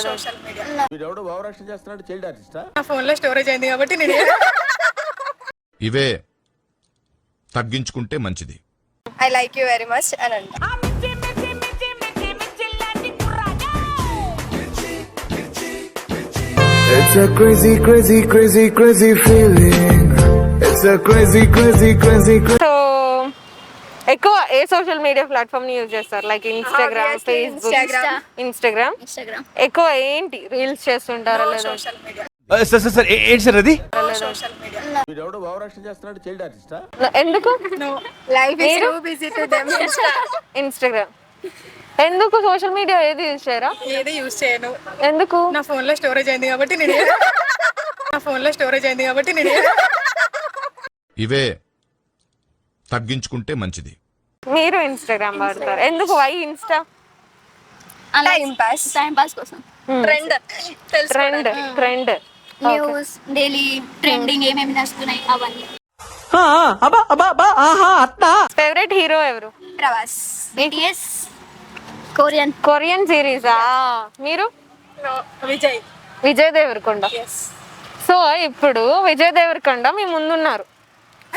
Social media. వీడెవడో భావరక్షణ చేస్తున్నాడు, child ఆర్టిస్టా? నా ఫోన్ లో స్టోరేజ్ అయింది కాబట్టి నేను ఇవే తగ్గించుకుంటే మంచిది. I like you very much అని అంట. It's a crazy, crazy, crazy, crazy feeling. It's a crazy, crazy, crazy. So ఎక్కువ ఏ సోషల్ మీడియా ప్లాట్ఫామ్ ని యూజ్ చేస్తారు? Like Instagram, Facebook, Instagram. ఎక్కువ ఏంటి రీల్స్ చేస్తుంటారా లేదా? Social media. సార్ ఏంటి సార్ అది? Social media. వీడెవడో భావరక్షణ చేస్తున్నాడు, చైల్డ్ ఆర్టిస్టా? ఎందుకు? Life is too busy to them. Instagram. ఎందుకు సోషల్ మీడియా ఏది యూజ్ చేయరా? ఏది యూజ్ చేయను. ఎందుకు? నా ఫోన్ లో స్టోరేజ్ అయింది కాబట్టి నేను నా ఫోన్ లో స్టోరేజ్ అయింది కాబట్టి నేను ఇవే తగ్గించుకుంటే మంచిది. మీరు ఇన్స్టాగ్రామ్ వాడతారు ఎందుకు? Why Insta? టైం పాస్ కోసం. ట్రెండ్ న్యూస్, డైలీ ట్రెండింగ్ ఏమేమి నడుస్తున్నాయి అవన్నీ. ఫేవరెట్ హీరో ఎవరు? ప్రభాస్. BTS, కొరియన్ సిరీసా? మీరు? విజయ్ దేవరకొండ. సో ఇప్పుడు విజయ్ దేవరకొండ మీ ముందున్నారు.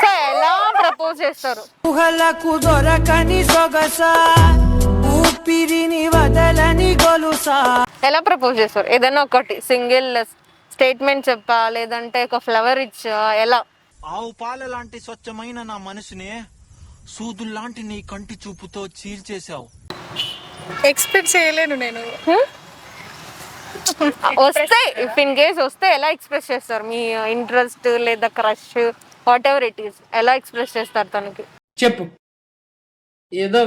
సో ఎలా ప్రపోజ్ చేస్తారు? ఎలా ప్రపోజ్ చేస్తారు? ఏదైనా ఒకటి సింగిల్ స్టేట్మెంట్ చెప్పా, లేదంటే ఒక ఫ్లవర్ ఇచ్చా, ఎలా? ఆవు పాల లాంటి స్వచ్ఛమైన నా మనసుని సూదుల్లాంటి నీ కంటి చూపుతో చీల్చేశావు. ఎక్స్పెక్ట్ చేయలేను నేను. వస్తే ఇఫ్ ఇన్ కేస్ వస్తే ఎలా ఎక్స్ప్రెస్ చేస్తారు? మీ ఇంట్రెస్ట్ లేదా crush what ever it is ఎలా ఎక్స్ప్రెస్ చేస్తారు తనకి? చెప్పు, ఏదో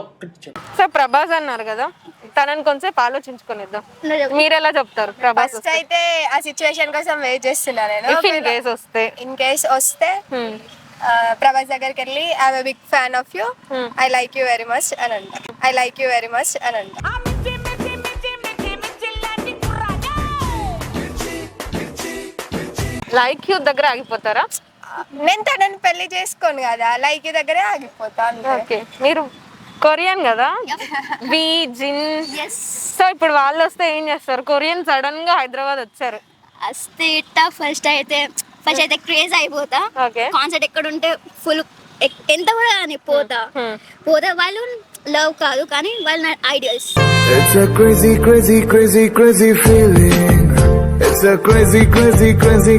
ఒకటి చెప్పు. సో ప్రభాస్ అన్నారు కదా, తనని కొంచెంసేపు ఆలోచించుకునిద్దాం. మీరు ఎలా చెప్తారు? ప్రభాస్ ఫస్ట్ అయితే ఆ సిచ్యువేషన్ కోసం వెయిట్ చేస్తున్నా నేను. ఇఫ్ ఇన్ కేస్ వస్తే ప్రభాస్ దగ్గరికి వెళ్ళి I'm a big fan of you, I like you very much అని అంట. I like you very much అని అంట. లైక్ యూ దగ్గర ఆగిపోతారా? నేను తనని పెళ్లి చేసుకోను కదా, లైక్ యూ దగ్గరే ఆగిపోతా. ఓకే. మీరు కొరియన్ కదా, బి జిన్. సో ఇప్పుడు వాళ్ళు వస్తే ఏం చేస్తారు? కొరియన్ సడన్ గా హైదరాబాద్ వచ్చారు వస్తే ఫస్ట్ అయితే క్రేజ్ అయిపోతా. కాన్సర్ట్ ఎక్కడ ఉంటే ఫుల్ ఎంత కూడా పోతా వాళ్ళు లవ్ కాదు కానీ వాళ్ళు నా ideals. It's a crazy, crazy, crazy, crazy feeling. It's a crazy, crazy, crazy.